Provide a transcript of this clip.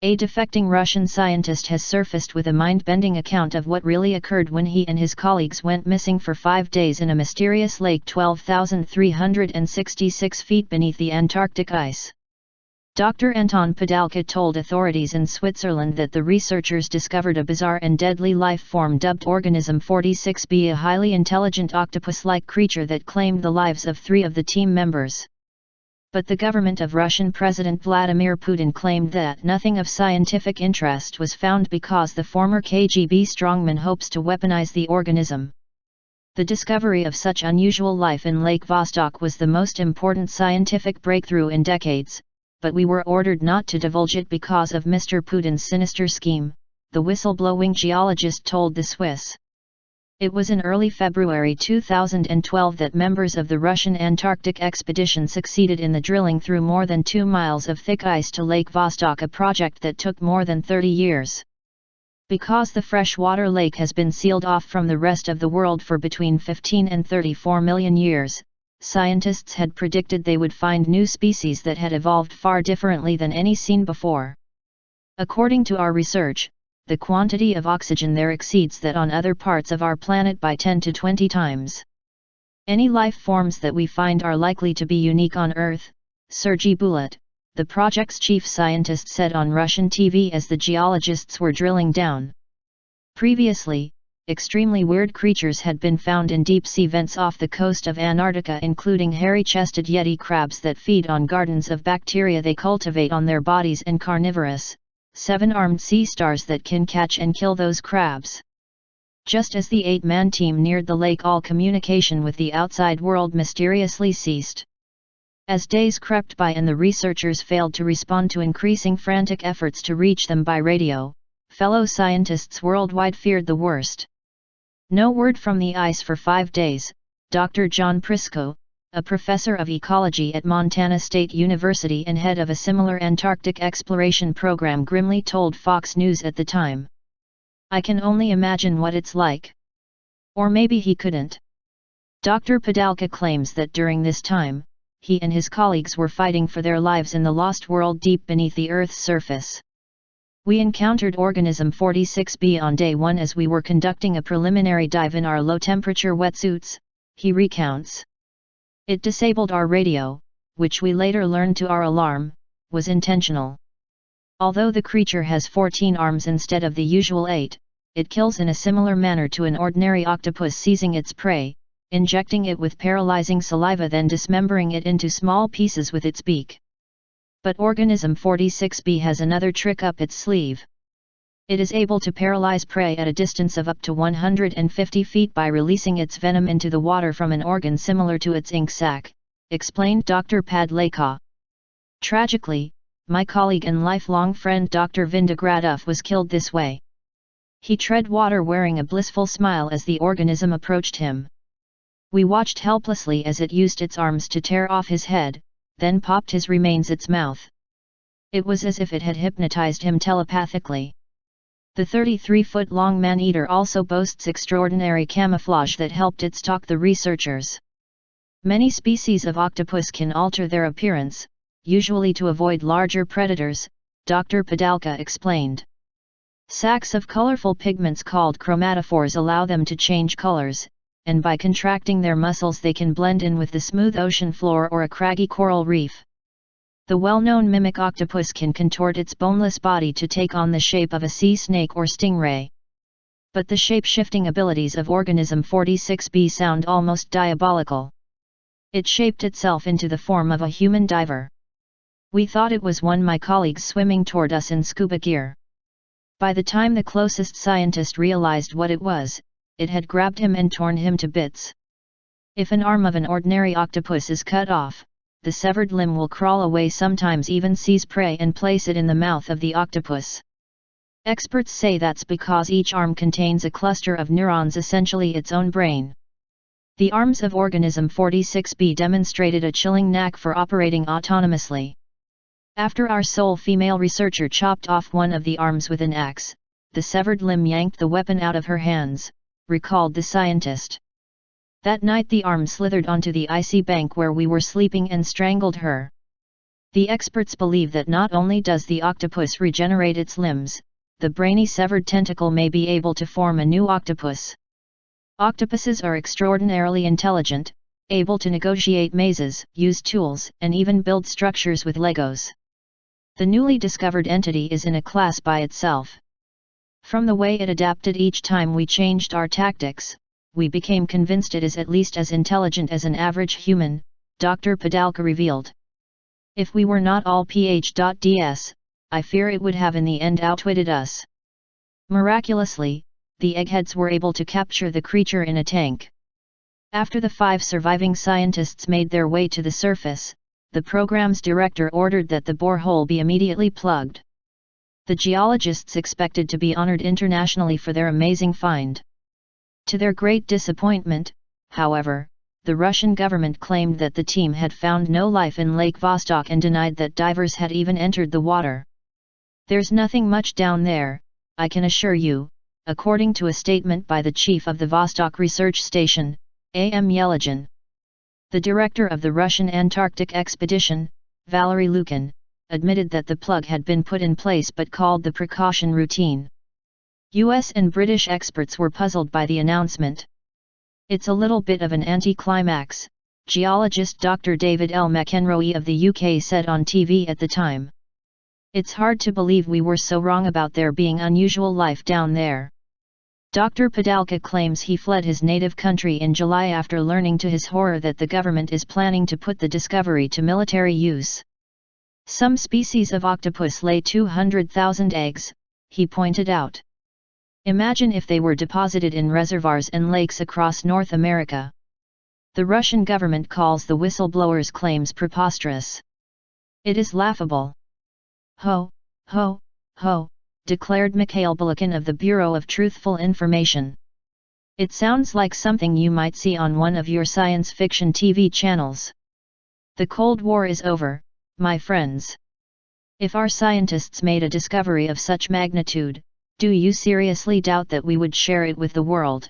A defecting Russian scientist has surfaced with a mind-bending account of what really occurred when he and his colleagues went missing for 5 days in a mysterious lake 12,366 feet beneath the Antarctic ice. Dr. Anton Padalka told authorities in Switzerland that the researchers discovered a bizarre and deadly life form dubbed Organism 46b, a highly intelligent octopus-like creature that claimed the lives of 3 of the team members. But the government of Russian President Vladimir Putin claimed that nothing of scientific interest was found because the former KGB strongman hopes to weaponize the organism. The discovery of such unusual life in Lake Vostok was the most important scientific breakthrough in decades, but we were ordered not to divulge it because of Mr. Putin's sinister scheme, the whistleblowing geologist told the Swiss. It was in early February 2012 that members of the Russian Antarctic expedition succeeded in the drilling through more than 2 miles of thick ice to Lake Vostok, a project that took more than 30 years. Because the freshwater lake has been sealed off from the rest of the world for between 15 and 34 million years, scientists had predicted they would find new species that had evolved far differently than any seen before. According to our research, the quantity of oxygen there exceeds that on other parts of our planet by 10 to 20 times. Any life forms that we find are likely to be unique on Earth, Sergei Bulat, the project's chief scientist, said on Russian TV as the geologists were drilling down. Previously, extremely weird creatures had been found in deep-sea vents off the coast of Antarctica, including hairy-chested yeti crabs that feed on gardens of bacteria they cultivate on their bodies and carnivorous, 7-armed sea stars that can catch and kill those crabs. Just as the 8-man team neared the lake, all communication with the outside world mysteriously ceased. As days crept by and the researchers failed to respond to increasing frantic efforts to reach them by radio, fellow scientists worldwide feared the worst. No word from the ice for 5 days, Dr. John Prisco, a professor of ecology at Montana State University and head of a similar Antarctic exploration program, grimly told Fox News at the time. "I can only imagine what it's like." Or maybe he couldn't. Dr. Padalka claims that during this time, he and his colleagues were fighting for their lives in the lost world deep beneath the Earth's surface. "We encountered Organism 46b on day 1 as we were conducting a preliminary dive in our low-temperature wetsuits," he recounts. "It disabled our radio, which we later learned to our alarm, was intentional. Although the creature has 14 arms instead of the usual 8, it kills in a similar manner to an ordinary octopus, seizing its prey, injecting it with paralyzing saliva, then dismembering it into small pieces with its beak. But Organism 46b has another trick up its sleeve. It is able to paralyze prey at a distance of up to 150 feet by releasing its venom into the water from an organ similar to its ink sac," explained Dr. Padalka. "Tragically, my colleague and lifelong friend Dr. Vinogradov was killed this way. He tread water wearing a blissful smile as the organism approached him. We watched helplessly as it used its arms to tear off his head, then popped his remains its mouth. It was as if it had hypnotized him telepathically." The 33-foot-long man-eater also boasts extraordinary camouflage that helped it stalk the researchers. "Many species of octopus can alter their appearance, usually to avoid larger predators," Dr. Padalka explained. "Sacs of colorful pigments called chromatophores allow them to change colors, and by contracting their muscles they can blend in with the smooth ocean floor or a craggy coral reef. The well-known mimic octopus can contort its boneless body to take on the shape of a sea snake or stingray. But the shape-shifting abilities of Organism 46b sound almost diabolical. It shaped itself into the form of a human diver. We thought it was one of my colleagues swimming toward us in scuba gear. By the time the closest scientist realized what it was, it had grabbed him and torn him to bits. If an arm of an ordinary octopus is cut off, the severed limb will crawl away, sometimes even seize prey and place it in the mouth of the octopus. Experts say that's because each arm contains a cluster of neurons, essentially its own brain. The arms of Organism 46b demonstrated a chilling knack for operating autonomously. After our sole female researcher chopped off one of the arms with an axe, the severed limb yanked the weapon out of her hands, recalled the scientist. That night the arm slithered onto the icy bank where we were sleeping and strangled her. The experts believe that not only does the octopus regenerate its limbs, the brainy severed tentacle may be able to form a new octopus. Octopuses are extraordinarily intelligent, able to negotiate mazes, use tools, and even build structures with Legos. The newly discovered entity is in a class by itself. From the way it adapted each time we changed our tactics, we became convinced it is at least as intelligent as an average human, Dr. Padalka revealed. If we were not all PhDs, I fear it would have in the end outwitted us. Miraculously, the eggheads were able to capture the creature in a tank. After the 5 surviving scientists made their way to the surface, the program's director ordered that the borehole be immediately plugged. The geologists expected to be honored internationally for their amazing find. To their great disappointment, however, the Russian government claimed that the team had found no life in Lake Vostok and denied that divers had even entered the water. "There's nothing much down there, I can assure you," according to a statement by the chief of the Vostok Research Station, A.M. Yelagin. The director of the Russian Antarctic expedition, Valery Lukin, admitted that the plug had been put in place but called the precaution routine. US and British experts were puzzled by the announcement. "It's a little bit of an anticlimax," geologist Dr. David L. McEnroe of the UK said on TV at the time. "It's hard to believe we were so wrong about there being unusual life down there." Dr. Padalka claims he fled his native country in July after learning to his horror that the government is planning to put the discovery to military use. "Some species of octopus lay 200,000 eggs, he pointed out. Imagine if they were deposited in reservoirs and lakes across North America. The Russian government calls the whistleblower's claims preposterous. It is laughable. Ho, ho, ho, declared Mikhail Balakin of the Bureau of Truthful Information. It sounds like something you might see on one of your science fiction TV channels. The Cold War is over, my friends. If our scientists made a discovery of such magnitude, do you seriously doubt that we would share it with the world?